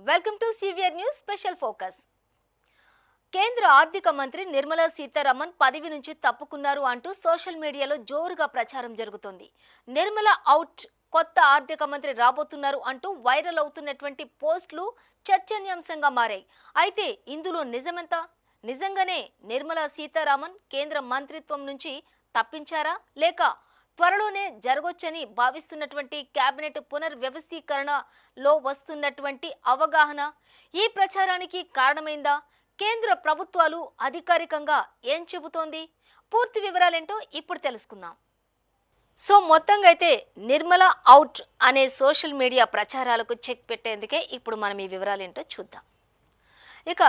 Welcome to CVR news special focus. కేంద్ర ఆర్థిక మంత్రి నిర్మలా సీతారామన్ పదవి నుంచి తప్పుకున్నారు అంటూ సోషల్ మీడియాలో జోరుగా ప్రచారం జరుగుతోంది. నిర్మలా అవుట్, కొత్త ఆర్థిక మంత్రి రాబోతున్నారు అంటూ వైరల్ అవుతున్నటువంటి పోస్టులు చర్చనీయాంశంగా మారాయి. అయితే ఇందులో నిజమెంత? నిజంగానే నిర్మలా సీతారామన్ కేంద్ర మంత్రిత్వం నుంచి తప్పించారా, లేక త్వరలోనే జరగొచ్చని భావిస్తున్నటువంటి కేబినెట్ పునర్వ్యవస్థీకరణలో వస్తున్నటువంటి అవగాహన ఈ ప్రచారానికి కారణమైందా? కేంద్ర ప్రభుత్వాలు అధికారికంగా ఏం చెబుతోంది? పూర్తి వివరాలేంటో ఇప్పుడు తెలుసుకుందాం. సో మొత్తంగా అయితే నిర్మల అవుట్ అనే సోషల్ మీడియా ప్రచారాలకు చెక్ పెట్టేందుకే ఇప్పుడు మనం ఈ వివరాలేంటో చూద్దాం. ఇక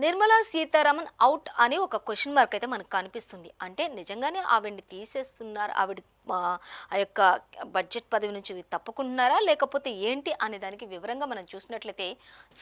నిర్మలా సీతారామన్ అవుట్ అని ఒక క్వశ్చన్ మార్క్ అయితే మనకు కనిపిస్తుంది. అంటే నిజంగానే ఆవిడ్ని తీసేస్తున్నారు, ఆవిడ ఆ యొక్క బడ్జెట్ పదవి నుంచి తప్పుకుంటున్నారా, లేకపోతే ఏంటి అనే దానికి వివరంగా మనం చూసినట్లయితే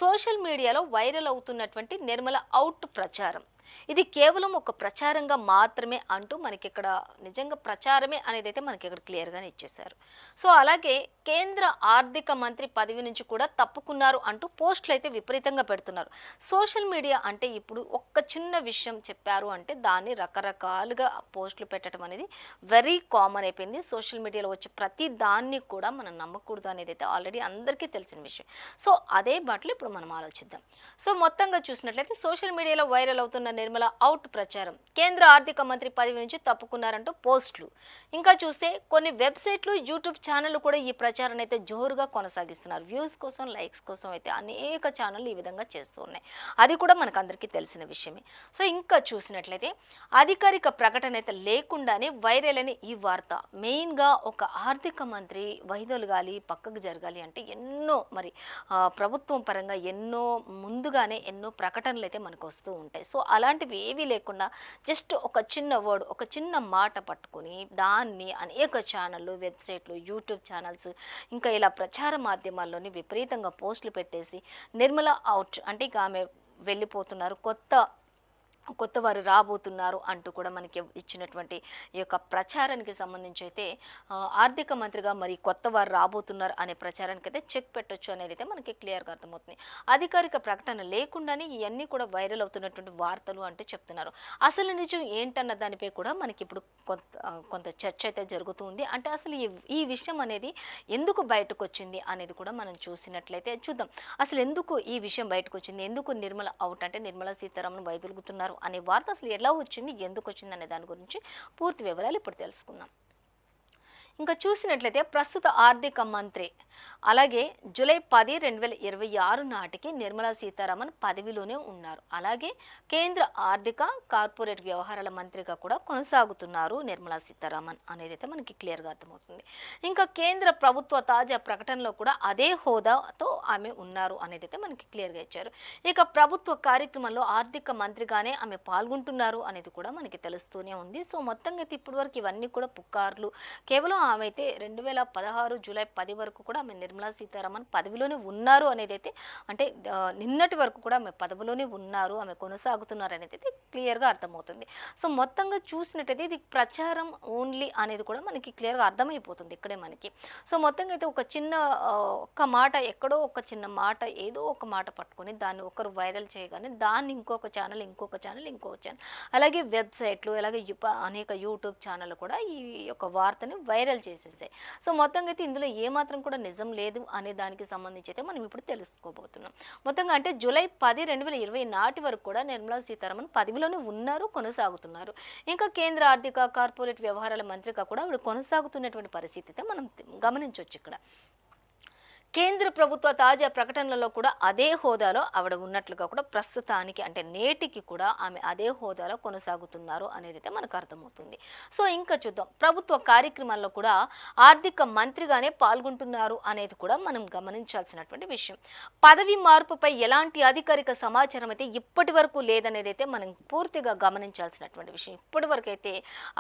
సోషల్ మీడియాలో వైరల్ అవుతున్నటువంటి నిర్మల అవుట్ ప్రచారం ఇది కేవలం ఒక ప్రచారంగా మాత్రమే అంటూ మనకి ఇక్కడ నిజంగా ప్రచారమే అనేది అయితే మనకి ఇక్కడ క్లియర్గానే ఇచ్చేశారు. సో అలాగే కేంద్ర ఆర్థిక మంత్రి పదవి నుంచి కూడా తప్పుకున్నారు అంటూ పోస్టులు అయితే విపరీతంగా పెడుతున్నారు. సోషల్ మీడియా అంటే ఇప్పుడు ఒక్క చిన్న విషయం చెప్పారు అంటే దాన్ని రకరకాలుగా పోస్టులు పెట్టడం అనేది వెరీ కామన్ అయిపోయింది. సోషల్ మీడియాలో వచ్చే ప్రతి దాన్ని కూడా మనం నమ్మకూడదు అనేది అయితే ఆల్రెడీ అందరికీ తెలిసిన విషయం. సో అదే మాటలు ఇప్పుడు మనం ఆలోచిద్దాం. సో మొత్తంగా చూసినట్లయితే సోషల్ మీడియాలో వైరల్ అవుతున్న నిర్మల అవుట్ ప్రచారం, కేంద్ర ఆర్థిక మంత్రి పదవి నుంచి తప్పుకున్నారంటూ పోస్టులు, ఇంకా చూస్తే కొన్ని వెబ్సైట్లు, యూట్యూబ్ ఛానళ్లు కూడా ఈ ప్రచారాన్ని అయితే జోరుగా కొనసాగిస్తున్నారు. వ్యూస్ కోసం, లైక్స్ కోసం అయితే అనేక ఛానళ్ళు ఈ విధంగా చేస్తూ ఉన్నాయి. అది కూడా మనకు అందరికీ తెలిసిన విషయమే. సో ఇంకా చూసినట్లయితే అధికారిక ప్రకటన అయితే లేకుండానే వైరల్ అని ఈ వార్త మెయిన్గా ఒక ఆర్థిక మంత్రి వైదొలగాలి, పక్కకు జరగాలి అంటే ఎన్నో మరి ప్రభుత్వం పరంగా ఎన్నో ముందుగానే ఎన్నో ప్రకటనలు అయితే మనకు వస్తూ ఉంటాయి. సో అలాంటివి ఏవీ లేకుండా జస్ట్ ఒక చిన్న వర్డ్, ఒక చిన్న మాట పట్టుకొని దాన్ని అనేక ఛానళ్ళు, వెబ్సైట్లు, యూట్యూబ్ ఛానల్స్ ఇంకా ఇలా ప్రచార మాధ్యమాల్లోని విపరీతంగా పోస్టులు పెట్టేసి నిర్మల అవుట్ అంటే ఇక ఆమె వెళ్ళిపోతున్నారు, కొత్త వారు రాబోతున్నారు అంటూ కూడా మనకి ఇచ్చినటువంటి ఈ యొక్క ప్రచారానికి సంబంధించి అయితే ఆర్థిక మంత్రిగా మరి కొత్త వారు రాబోతున్నారు అనే ప్రచారానికి అయితే చెక్ పెట్టొచ్చు అనేది అయితే మనకి క్లియర్గా అర్థమవుతుంది. అధికారిక ప్రకటన లేకుండానే ఇవన్నీ కూడా వైరల్ అవుతున్నటువంటి వార్తలు అంటే చెప్తున్నారు. అసలు నిజం ఏంటన్న దానిపై కూడా మనకి ఇప్పుడు కొంత చర్చ అయితే జరుగుతుంది. అంటే అసలు ఈ విషయం అనేది ఎందుకు బయటకు వచ్చింది అనేది కూడా మనం చూసినట్లయితే చూద్దాం. అసలు ఎందుకు ఈ విషయం బయటకు వచ్చింది, ఎందుకు నిర్మల అవుట్ అంటే నిర్మలా సీతారామన్ వైదొలుగుతున్నారు అనే వార్త అసలు ఎలా వచ్చింది, ఎందుకు వచ్చింది అనే దాని గురించి పూర్తి వివరాలు ఇప్పుడు తెలుసుకుందాం. ఇంకా చూసినట్లయితే ప్రస్తుత ఆర్థిక మంత్రి అలాగే జూలై 10, 2026 నాటికి నిర్మలా సీతారామన్ పదవిలోనే ఉన్నారు. అలాగే కేంద్ర ఆర్థిక కార్పొరేట్ వ్యవహారాల మంత్రిగా కూడా కొనసాగుతున్నారు నిర్మలా సీతారామన్ అనేది అయితే మనకి క్లియర్గా అర్థమవుతుంది. ఇంకా కేంద్ర ప్రభుత్వ తాజా ప్రకటనలో కూడా అదే హోదాతో ఆమె ఉన్నారు అనేది అయితే మనకి క్లియర్గా ఇచ్చారు. ఇక ప్రభుత్వ కార్యక్రమంలో ఆర్థిక మంత్రిగానే ఆమె పాల్గొంటున్నారు అనేది కూడా మనకి తెలుస్తూనే ఉంది. సో మొత్తంగా అయితే ఇప్పటి వరకు ఇవన్నీ కూడా పుకార్లు. కేవలం ఆమె అయితే 2016 జూలై 10 వరకు కూడా ఆమె నిర్మలా సీతారామన్ పదవిలోనే ఉన్నారు అనేది అయితే అంటే నిన్నటి వరకు కూడా ఆమె పదవిలోనే ఉన్నారు, ఆమె కొనసాగుతున్నారు అనేది అయితే క్లియర్గా అర్థమవుతుంది. సో మొత్తంగా చూసినట్టయితే ఇది ప్రచారం ఓన్లీ అనేది కూడా మనకి క్లియర్గా అర్థమైపోతుంది ఇక్కడే మనకి. సో మొత్తంగా అయితే ఒక్క మాట, ఎక్కడో ఒక చిన్న మాట, ఏదో ఒక మాట పట్టుకొని దాన్ని ఒకరు వైరల్ చేయగానే దాన్ని ఇంకొక ఛానల్ అలాగే వెబ్సైట్లు, అలాగే అనేక యూట్యూబ్ ఛానల్ కూడా ఈ యొక్క వార్తని వైరల్ చేసేసాయి. సో మొత్తంగా అయితే ఇందులో ఏమాత్రం కూడా నిజం లేదు అనే దానికి సంబంధించి అయితే మనం ఇప్పుడు తెలుసుకోబోతున్నాం. మొత్తంగా అంటే జూలై 10, 2020 నాటి వరకు కూడా నిర్మలా సీతారామన్ పదవిలోనే ఉన్నారు, కొనసాగుతున్నారు. ఇంకా కేంద్ర ఆర్థిక కార్పొరేట్ వ్యవహారాల మంత్రిగా కూడా ఆవిడ కొనసాగుతున్నటువంటి పరిస్థితి అయితే మనం గమనించవచ్చు. ఇక్కడ కేంద్ర ప్రభుత్వ తాజా ప్రకటనలలో కూడా అదే హోదాలో ఆవిడ ఉన్నట్లుగా కూడా ప్రస్తుతానికి అంటే నేటికి కూడా ఆమె అదే హోదాలో కొనసాగుతున్నారు అనేది అయితే మనకు అర్థమవుతుంది. సో ఇంకా చూద్దాం, ప్రభుత్వ కార్యక్రమాల్లో కూడా ఆర్థిక మంత్రిగానే పాల్గొంటున్నారు అనేది కూడా మనం గమనించాల్సినటువంటి విషయం. పదవి మార్పుపై ఎలాంటి అధికారిక సమాచారం అయితే ఇప్పటి వరకు లేదనేది అయితే మనం పూర్తిగా గమనించాల్సినటువంటి విషయం. ఇప్పటి వరకు అయితే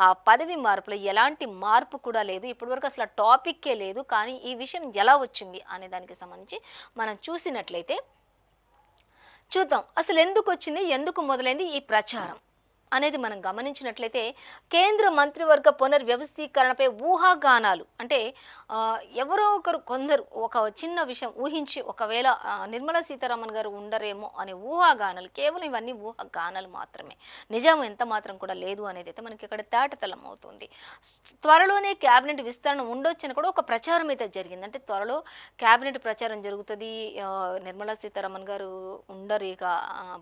ఆ పదవి మార్పులో ఎలాంటి మార్పు కూడా లేదు, ఇప్పటి వరకు అసలు టాపిక్కే లేదు. కానీ ఈ విషయం ఎలా వచ్చింది అనే దానికి సంబంధించి మనం చూసినట్లయితే చూద్దాం అసలు ఎందుకు వచ్చింది, ఎందుకు మొదలైంది ఈ ప్రచారం. అనేది మనం గమనించినట్లయితే కేంద్ర మంత్రివర్గ పునర్వ్యవస్థీకరణపై ఊహాగానాలు అంటే ఎవరో ఒకరు కొందరు ఒక చిన్న విషయం ఊహించి ఒకవేళ నిర్మలా సీతారామన్ గారు ఉండరేమో అనే ఊహాగానాలు, కేవలం ఇవన్నీ ఊహాగానాలు మాత్రమే, నిజం ఎంత మాత్రం కూడా లేదు అనేది అయితే మనకి ఇక్కడ తేటతెల్లం అవుతుంది. త్వరలోనే క్యాబినెట్ విస్తరణ ఉండొచ్చని కూడా ఒక ప్రచారం అయితే జరిగింది. అంటే త్వరలో క్యాబినెట్ ప్రచారం జరుగుతుంది, నిర్మలా సీతారామన్ గారు ఉండరు, ఇక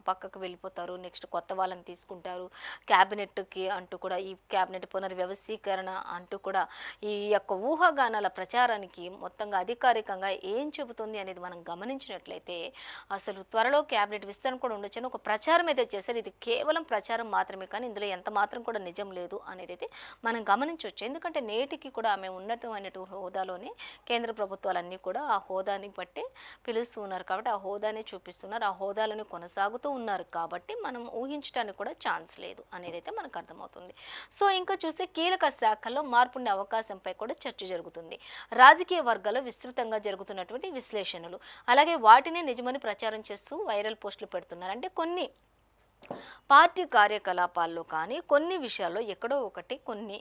పక్కకు వెళ్ళిపోతారు, నెక్స్ట్ కొత్త వాళ్ళని తీసుకుంటారు క్యాబినెట్కి అంటూ కూడా, ఈ క్యాబినెట్ పునర్వ్యవస్థీకరణ అంటూ కూడా ఈ యొక్క ఊహాగానాల ప్రచారానికి మొత్తంగా అధికారికంగా ఏం చెబుతుంది అనేది మనం గమనించినట్లయితే అసలు త్వరలో క్యాబినెట్ విస్తరణ కూడా ఉండొచ్చని ఒక ప్రచారం అయితే చేశారు. ఇది కేవలం ప్రచారం మాత్రమే, కానీ ఇందులో ఎంత మాత్రం కూడా నిజం లేదు అనేది అయితే మనం గమనించవచ్చు. ఎందుకంటే నేటికి కూడా ఆమె ఉన్నతమైనటువంటి హోదాలోనే కేంద్ర ప్రభుత్వాలన్నీ కూడా ఆ హోదాని బట్టి పిలుస్తూ ఉన్నారు కాబట్టి, ఆ హోదాని చూపిస్తున్నారు, ఆ హోదాలోనే కొనసాగుతూ ఉన్నారు కాబట్టి మనం ఊహించడానికి కూడా ఛాన్స్ లేదు అనేది అయితే మనకు అర్థమవుతుంది. సో ఇంకా చూస్తే కీలక శాఖల్లో మార్పుండే అవకాశంపై కూడా చర్చ జరుగుతుంది. రాజకీయ వర్గాల్లో విస్తృతంగా జరుగుతున్నటువంటి విశ్లేషణలు, అలాగే వాటిని నిజమని ప్రచారం చేస్తూ వైరల్ పోస్టులు పెడుతున్నారు. అంటే కొన్ని పార్టీ కార్యకలాపాల్లో కానీ కొన్ని విషయాల్లో ఎక్కడో ఒకటి కొన్ని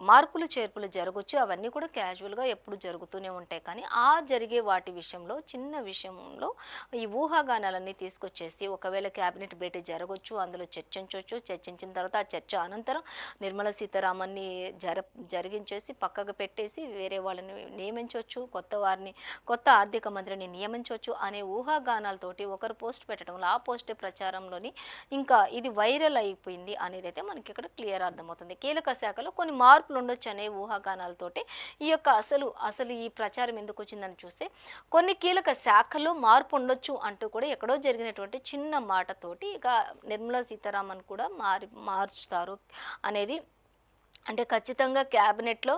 మార్పులు చేర్పులు జరగవచ్చు. అవన్నీ కూడా క్యాజువల్గా ఎప్పుడు జరుగుతూనే ఉంటాయి. కానీ ఆ జరిగే వాటి విషయంలో చిన్న విషయంలో ఈ ఊహాగానాలన్నీ తీసుకొచ్చేసి ఒకవేళ క్యాబినెట్ భేటీ జరగవచ్చు, అందులో చర్చించవచ్చు, చర్చించిన తర్వాత ఆ చర్చ అనంతరం నిర్మలా సీతారామన్ని జరిగించేసి పక్కకు పెట్టేసి వేరే వాళ్ళని నియమించవచ్చు, కొత్త వారిని, కొత్త ఆర్థిక మంత్రిని నియమించవచ్చు అనే ఊహాగానాలతోటి ఒకరు పోస్ట్ పెట్టడంలో ఆ పోస్టే ప్రచారంలోని ఇంకా ఇది వైరల్ అయిపోయింది అనేది అయితే మనకి ఇక్కడ క్లియర్ అర్థమవుతుంది. కీలక శాఖలో కొన్ని మార్పులు ఉండొచ్చు అనే ఊహాగానాలతోటి ఈ యొక్క అసలు ఈ ప్రచారం ఎందుకు వచ్చిందని చూస్తే కొన్ని కీలక శాఖల్లో మార్పు ఉండొచ్చు అంటూ కూడా ఎక్కడో జరిగినటువంటి చిన్న మాటతోటి ఇక నిర్మలా సీతారామన్ కూడా మార్చుతారు అనేది, అంటే ఖచ్చితంగా క్యాబినెట్లో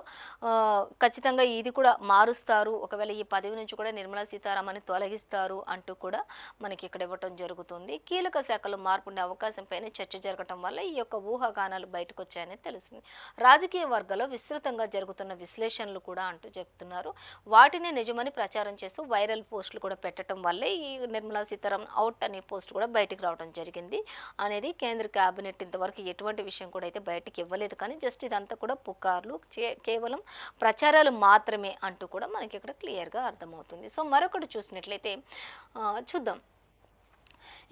ఖచ్చితంగా ఇది కూడా మారుస్తారు, ఒకవేళ ఈ పదవి నుంచి కూడా నిర్మలా సీతారామన్ని తొలగిస్తారు అంటూ కూడా మనకి ఇక్కడ ఇవ్వటం జరుగుతుంది. కీలక శాఖలో మార్పు ఉండే అవకాశం పైన చర్చ జరగటం వల్ల ఈ యొక్క ఊహాగానాలు బయటకు వచ్చాయని తెలుస్తుంది. రాజకీయ వర్గాల్లో విస్తృతంగా జరుగుతున్న విశ్లేషణలు కూడా అంటూ చెప్తున్నారు. వాటిని నిజమని ప్రచారం చేస్తూ వైరల్ పోస్టులు కూడా పెట్టడం వల్లే ఈ నిర్మలా సీతారామన్ అవుట్ అనే పోస్ట్ కూడా బయటకు రావడం జరిగింది అనేది కేంద్ర క్యాబినెట్ ఇంతవరకు ఎటువంటి విషయం కూడా అయితే బయటకు ఇవ్వలేదు. కానీ జస్ట్ ఇదంతా కూడా పుకార్లు, కేవలం ప్రచారాలు మాత్రమే అంటూ కూడా మనకి ఇక్కడ క్లియర్గా అర్థమవుతుంది. సో మరొకటి చూసినట్లయితే చూద్దాం,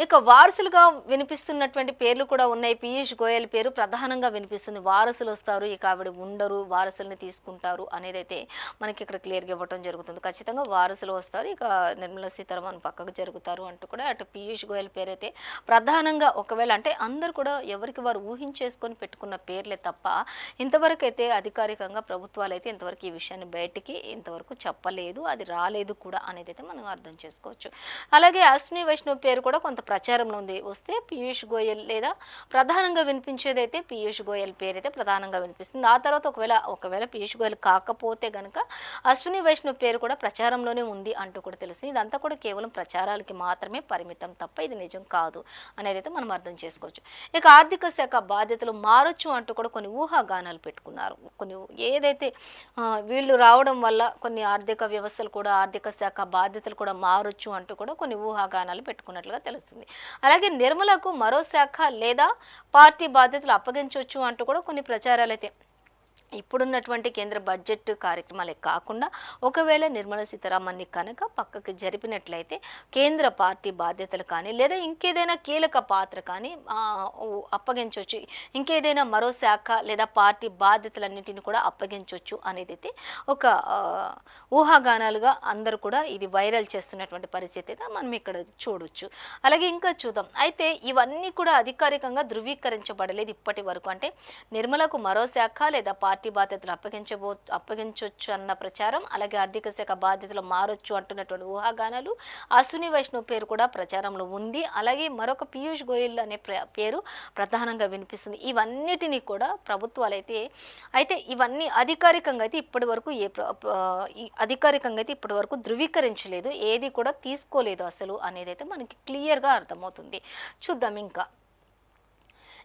ఇక వారసులుగా వినిపిస్తున్నటువంటి పేర్లు కూడా ఉన్నాయి. పీయూష్ గోయల్ పేరు ప్రధానంగా వినిపిస్తుంది. వారసులు వస్తారు, ఇక ఆవిడ ఉండరు, వారసుల్ని తీసుకుంటారు అనేది అయితే మనకి ఇక్కడ క్లియర్గా ఇవ్వటం జరుగుతుంది. ఖచ్చితంగా వారసులు వస్తారు, ఇక నిర్మలా సీతారామన్ పక్కకు జరుగుతారు అంటూ కూడా అటు పీయూష్ గోయల్ పేరు అయితే ప్రధానంగా, ఒకవేళ అంటే అందరు కూడా ఎవరికి వారు ఊహించేసుకొని పెట్టుకున్న పేర్లే తప్ప ఇంతవరకు అయితే అధికారికంగా ప్రభుత్వాలు అయితే ఇంతవరకు ఈ విషయాన్ని బయటికి ఇంతవరకు చెప్పలేదు, అది రాలేదు కూడా అనేది అయితే మనం అర్థం చేసుకోవచ్చు. అలాగే అశ్విని వైష్ణవ్ పేరు కూడా కొంత ప్రచారంలో ఉంది. వస్తే పీయూష్ గోయల్ లేదా ప్రధానంగా వినిపించేదైతే పీయూష్ గోయల్ పేరైతే ప్రధానంగా వినిపిస్తుంది. ఆ తర్వాత ఒకవేళ పీయూష్ గోయల్ కాకపోతే గనక అశ్విని వైష్ణవ్ పేరు కూడా ప్రచారంలోనే ఉంది అంటూ కూడా తెలుస్తుంది. ఇదంతా కూడా కేవలం ప్రచారాలకి మాత్రమే పరిమితం తప్ప ఇది నిజం కాదు అనేది అయితే మనం అర్థం చేసుకోవచ్చు. ఇక ఆర్థిక శాఖ బాధ్యతలు మారొచ్చు అంటూ కూడా కొన్ని ఊహాగానాలు పెట్టుకున్నారు. కొన్ని ఏదైతే వీళ్ళు రావడం వల్ల కొన్ని ఆర్థిక వ్యవస్థలు కూడా, ఆర్థిక శాఖ బాధ్యతలు కూడా మారొచ్చు అంటూ కూడా కొన్ని ఊహాగానాలు పెట్టుకున్నట్లుగా తెలుస్తుంది. అలాగే నిర్మలకు మరో శాఖ లేదా పార్టీ బాధ్యతలు అప్పగించవచ్చు అంటూ కూడా కొన్ని ప్రచారాలు అయితే ఇప్పుడున్నటువంటి కేంద్ర బడ్జెట్ కార్యక్రమాలే కాకుండా ఒకవేళ నిర్మలా సీతారామన్ని కనుక పక్కకి జరిపినట్లయితే కేంద్ర పార్టీ బాధ్యతలు కానీ లేదా ఇంకేదైనా కీలక పాత్ర కానీ అప్పగించవచ్చు, ఇంకేదైనా మరో శాఖ లేదా పార్టీ బాధ్యతలన్నింటినీ కూడా అప్పగించవచ్చు అనేది అయితే ఒక ఊహాగానాలుగా అందరూ కూడా ఇది వైరల్ చేస్తున్నటువంటి పరిస్థితి అయితే మనం ఇక్కడ చూడొచ్చు. అలాగే ఇంకా చూద్దాం, అయితే ఇవన్నీ కూడా అధికారికంగా ధృవీకరించబడలేదు ఇప్పటి వరకు. అంటే నిర్మలకు మరో శాఖ లేదా పార్టీ బాధ్యతలు అప్పగించవచ్చు అన్న ప్రచారం, అలాగే ఆర్థిక శాఖ బాధ్యతలు మారొచ్చు అంటున్నటువంటి ఊహాగానాలు, అశ్విని వైష్ణవ్ పేరు కూడా ప్రచారంలో ఉంది. అలాగే మరొక పీయూష్ గోయల్ అనే పేరు ప్రధానంగా వినిపిస్తుంది. ఇవన్నిటినీ కూడా ప్రభుత్వాలు అయితే ఇవన్నీ అధికారికంగా అయితే ఇప్పటి వరకు ధృవీకరించలేదు, ఏది కూడా తీసుకోలేదు అసలు అనేది అయితే మనకి క్లియర్గా అర్థమవుతుంది. చూద్దాం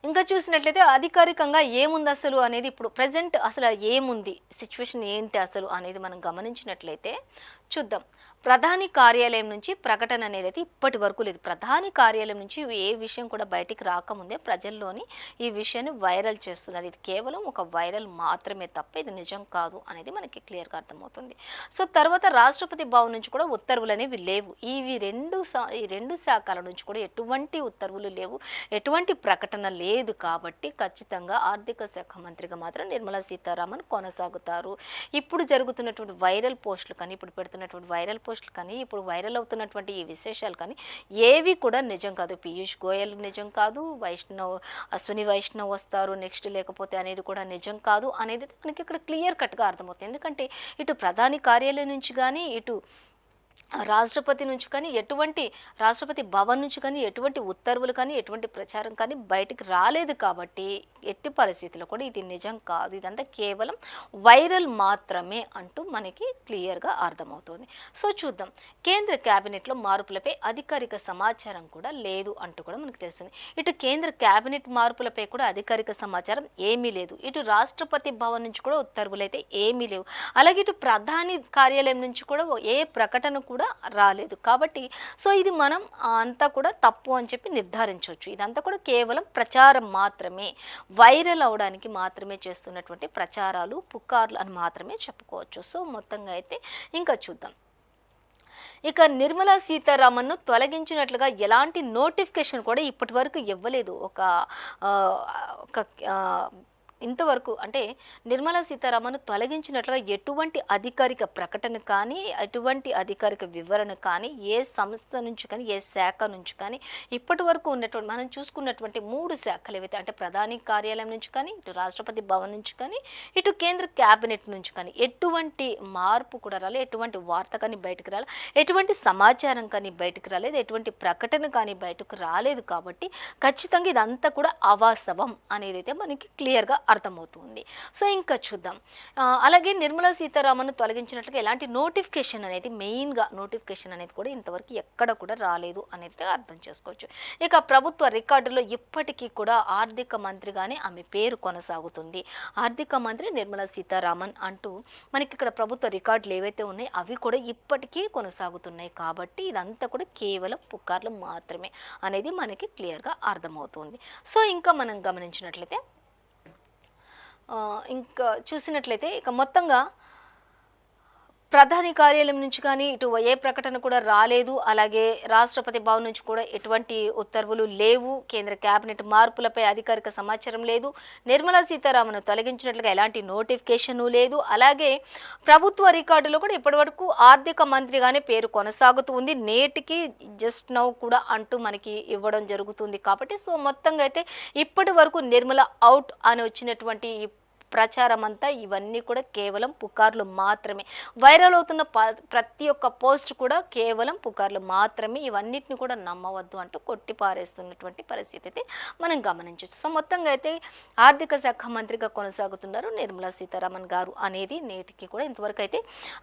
ఇంకా చూసినట్లయితే అధికారికంగా ఏముంది అసలు అనేది ఇప్పుడు ప్రజెంట్ అసలు ఏముంది, సిచ్యువేషన్ ఏంటి అసలు అనేది మనం గమనించినట్లయితే చూద్దాం. ప్రధాని కార్యాలయం నుంచి ప్రకటన అనేది అయితే ఇప్పటి వరకు లేదు. ప్రధాని కార్యాలయం నుంచి ఏ విషయం కూడా బయటికి రాకముందే ప్రజల్లోని ఈ విషయాన్ని వైరల్ చేస్తున్నారు. ఇది కేవలం ఒక వైరల్ మాత్రమే తప్ప ఇది నిజం కాదు అనేది మనకి క్లియర్గా అర్థమవుతుంది. సో తర్వాత రాష్ట్రపతి భవన్ నుంచి కూడా ఉత్తర్వులు అనేవి లేవు. ఈ రెండు శాఖల నుంచి కూడా ఎటువంటి ఉత్తర్వులు లేవు, ఎటువంటి ప్రకటన లేదు. కాబట్టి ఖచ్చితంగా ఆర్థిక శాఖ మంత్రిగా మాత్రం నిర్మలా సీతారామన్ కొనసాగుతారు. ఇప్పుడు జరుగుతున్నటువంటి వైరల్ పోస్టులు కానీ, ఇప్పుడు పెడుతున్నటువంటి వైరల్ పోస్టులు కానీ, ఇప్పుడు వైరల్ అవుతున్నటువంటి ఈ విశేషాలు కానీ ఏవి కూడా నిజం కాదు. పీయూష్ గోయల్ నిజం కాదు, అశ్విని వైష్ణవ్ వస్తారు నెక్స్ట్ లేకపోతే అనేది కూడా నిజం కాదు అనేది మనకి ఇక్కడ క్లియర్ కట్గా అర్థమవుతుంది. ఎందుకంటే ఇటు ప్రధాని కార్యాలయం నుంచి కానీ, ఇటు రాష్ట్రపతి నుంచి కానీ, రాష్ట్రపతి భవన్ నుంచి కానీ ఎటువంటి ఉత్తర్వులు కానీ, ఎటువంటి ప్రచారం కానీ బయటికి రాలేదు. కాబట్టి ఎట్టి పరిస్థితుల్లో కూడా ఇది నిజం కాదు, ఇదంతా కేవలం వైరల్ మాత్రమే అంటూ మనకి క్లియర్గా అర్థమవుతుంది. సో చూద్దాం, కేంద్ర క్యాబినెట్లో మార్పులపై అధికారిక సమాచారం కూడా లేదు అంటూ కూడా మనకు తెలుస్తుంది. ఇటు కేంద్ర క్యాబినెట్ మార్పులపై కూడా అధికారిక సమాచారం ఏమీ లేదు. ఇటు రాష్ట్రపతి భవన్ నుంచి కూడా ఉత్తర్వులు అయితే ఏమీ లేవు. అలాగే ఇటు ప్రధాని కార్యాలయం నుంచి కూడా ఏ ప్రకటన కూడా రాలేదు. కాబట్టి సో ఇది మనం అంతా కూడా తప్పు అని చెప్పి నిర్ధారించవచ్చు. ఇదంతా కూడా కేవలం ప్రచారం మాత్రమే, వైరల్ అవడానికి మాత్రమే చేస్తున్నటువంటి ప్రచారాలు, పుకార్లు అని మాత్రమే చెప్పుకోవచ్చు. సో మొత్తంగా అయితే ఇంకా చూద్దాం. ఇక నిర్మలా సీతారామన్ను తొలగించినట్లుగా ఎలాంటి నోటిఫికేషన్ కూడా ఇప్పటి వరకు ఇవ్వలేదు. ఇంతవరకు అంటే నిర్మలా సీతారామన్ను తొలగించినట్లుగా ఎటువంటి అధికారిక ప్రకటన కానీ, ఎటువంటి అధికారిక వివరణ కానీ ఏ సంస్థ నుంచి కానీ, ఏ శాఖ నుంచి కానీ ఇప్పటి వరకు ఉన్నటువంటి మనం చూసుకున్నటువంటి 3 శాఖలు ఏవైతే అంటే ప్రధాని కార్యాలయం నుంచి కానీ, ఇటు రాష్ట్రపతి భవన్ నుంచి కానీ, ఇటు కేంద్ర క్యాబినెట్ నుంచి కానీ ఎటువంటి మార్పు కూడా రాలేదు, ఎటువంటి వార్త కానీ బయటకు రాలేదు, ఎటువంటి సమాచారం కానీ బయటకు రాలేదు, ఎటువంటి ప్రకటన కానీ బయటకు రాలేదు. కాబట్టి ఖచ్చితంగా ఇదంతా కూడా అవాస్తవం అనేది అయితే మనకి క్లియర్గా అర్థమవుతుంది. సో ఇంకా చూద్దాం. అలాగే నిర్మలా సీతారామన్ తొలగించినట్లుగా ఎలాంటి నోటిఫికేషన్ అనేది, మెయిన్గా నోటిఫికేషన్ అనేది కూడా ఇంతవరకు ఎక్కడ కూడా రాలేదు అనేది అర్థం చేసుకోవచ్చు. ఇక ప్రభుత్వ రికార్డులో ఇప్పటికీ కూడా ఆర్థిక మంత్రిగానే ఆమె పేరు కొనసాగుతుంది. ఆర్థిక మంత్రి నిర్మలా సీతారామన్ అంటూ మనకి ఇక్కడ ప్రభుత్వ రికార్డులు ఏవైతే ఉన్నాయో అవి కూడా ఇప్పటికీ కొనసాగుతున్నాయి. కాబట్టి ఇదంతా కూడా కేవలం పుకార్లు మాత్రమే అనేది మనకి క్లియర్గా అర్థమవుతుంది. సో ఇంకా మనం గమనించినట్లయితే ఇంకా చూసినట్లయితే ఇక మొత్తంగా ప్రధాని కార్యాలయం నుంచి కానీ ఇటు ఏ ప్రకటన కూడా రాలేదు. అలాగే రాష్ట్రపతి భవన్ నుంచి కూడా ఎటువంటి ఉత్తర్వులు లేవు. కేంద్ర కేబినెట్ మార్పులపై అధికారిక సమాచారం లేదు. నిర్మలా సీతారామన్ తొలగించినట్లుగా ఎలాంటి నోటిఫికేషన్ లేదు. అలాగే ప్రభుత్వ రికార్డులో కూడా ఇప్పటివరకు ఆర్థిక మంత్రిగానే పేరు కొనసాగుతూ ఉంది. నేటికి జస్ట్ నౌ కూడా అంటూ మనకి ఇవ్వడం జరుగుతుంది. కాబట్టి సో మొత్తంగా అయితే ఇప్పటి వరకు నిర్మల అవుట్ అని వచ్చినటువంటి ప్రచారం అంతా ఇవన్నీ కూడా కేవలం పుకార్లు మాత్రమే. వైరల్ అవుతున్న ప్రతి ఒక్క పోస్ట్ కూడా కేవలం పుకార్లు మాత్రమే. ఇవన్నిటిని కూడా నమ్మవద్దు అంటూ కొట్టి పారేస్తున్నటువంటి పరిస్థితి అయితే మనం గమనించవచ్చు. సో మొత్తంగా అయితే ఆర్థిక శాఖ మంత్రిగా కొనసాగుతున్నారు నిర్మలా సీతారామన్ గారు అనేది నేటికి కూడా ఇంతవరకు అయితే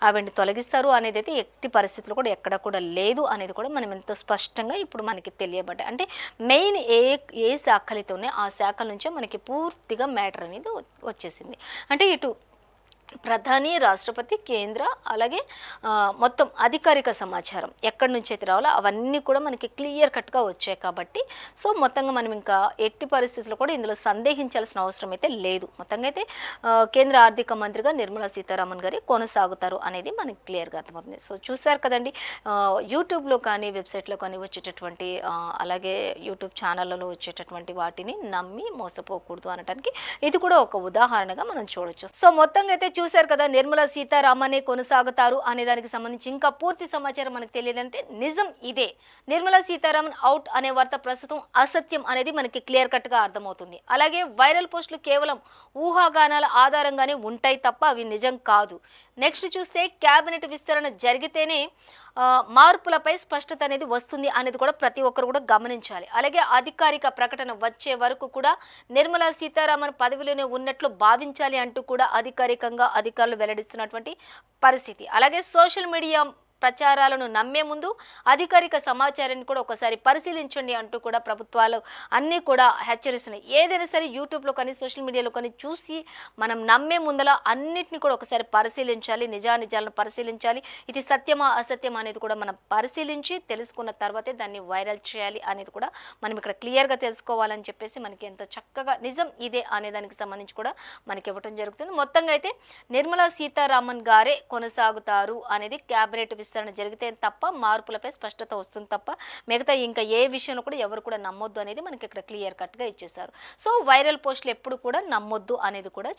ఆవిడని తొలగిస్తారు అనేది అయితే ఎట్టి పరిస్థితుల్లో కూడా ఎక్కడ కూడా లేదు అనేది కూడా మనం ఎంతో స్పష్టంగా ఇప్పుడు మనకి తెలియబడ్డాయి. అంటే మెయిన్ ఏ శాఖలతో ఉన్నాయో ఆ శాఖల నుంచే మనకి పూర్తిగా మ్యాటర్ అనేది వచ్చేసింది. అంటే ఇటు ప్రధాని, రాష్ట్రపతి, కేంద్ర అలాగే మొత్తం అధికారిక సమాచారం ఎక్కడి నుంచి అయితే రావాలో అవన్నీ కూడా మనకి క్లియర్ కట్గా వచ్చాయి. కాబట్టి సో మొత్తంగా మనం ఇంకా ఎట్టి పరిస్థితుల్లో కూడా ఇందులో సందేహించాల్సిన అవసరం అయితే లేదు. మొత్తంగా అయితే కేంద్ర ఆర్థిక మంత్రిగా నిర్మలా సీతారామన్ గారి కొనసాగుతారు అనేది మనకి క్లియర్గా అర్థమవుతుంది. సో చూసారు కదండి, యూట్యూబ్లో కానీ వెబ్సైట్లో కానీ వచ్చేటటువంటి అలాగే యూట్యూబ్ ఛానళ్ళలో వచ్చేటటువంటి వాటిని నమ్మి మోసపోకూడదు అనడానికి ఇది కూడా ఒక ఉదాహరణగా మనం చూడొచ్చు. సో మొత్తంగా అయితే చూశారు కదా, నిర్మలా సీతారామనే కొనసాగుతారు అనే దానికి సంబంధించి ఇంకా పూర్తి సమాచారం మనకు తెలియదంటే నిజం ఇదే. నిర్మలా సీతారామన్ అవుట్ అనే వార్త ప్రస్తుతం అసత్యం అనేది మనకి క్లియర్ కట్ గా అర్థమవుతుంది. అలాగే వైరల్ పోస్టులు కేవలం ఊహాగానాల ఆధారంగానే ఉంటాయి తప్ప అవి నిజం కాదు. నెక్స్ట్ చూస్తే కేబినెట్ విస్తరణ జరిగితేనే మార్పులపై స్పష్టత అనేది వస్తుంది అనేది కూడా ప్రతి ఒక్కరు కూడా గమనించాలి. అలాగే అధికారిక ప్రకటన వచ్చే వరకు కూడా నిర్మలా సీతారామన్ పదవిలోనే ఉన్నట్లు భావించాలి అంటూ కూడా అధికారికంగా అధికారులు వెల్లడిస్తున్నటువంటి పరిస్థితి. అలాగే సోషల్ మీడియా ప్రచారాలను నమ్మే ముందు అధికారిక సమాచారాన్ని కూడా ఒకసారి పరిశీలించండి అంటూ కూడా ప్రభుత్వాలు అన్నీ కూడా హెచ్చరిస్తున్నాయి. ఏదైనా సరే యూట్యూబ్లో కానీ సోషల్ మీడియాలో కానీ చూసి మనం నమ్మే ముందల అన్నిటిని కూడా ఒకసారి పరిశీలించాలి, నిజానిజాలను పరిశీలించాలి. ఇది సత్యమా అసత్యమా అనేది కూడా మనం పరిశీలించి తెలుసుకున్న తర్వాతే దాన్ని వైరల్ చేయాలి అనేది కూడా మనం ఇక్కడ క్లియర్గా తెలుసుకోవాలని చెప్పేసి మనకి ఎంతో చక్కగా నిజం ఇదే అనే దానికి సంబంధించి కూడా మనకి ఇవ్వటం జరుగుతుంది. మొత్తంగా అయితే నిర్మలా సీతారామన్ గారే కొనసాగుతారు అనేది క్యాబినెట్ విస్తరణ జరిగితే తప్ప మార్పులపై స్పష్టత వస్తుంది తప్ప మిగతా ఇంకా ఏ విషయంలో కూడా ఎవరు కూడా నమ్మొద్దు అనేది మనకి ఇక్కడ క్లియర్ కట్గా ఇచ్చేశారు. సో వైరల్ పోస్టులు ఎప్పుడు కూడా నమ్మొద్దు అనేది కూడా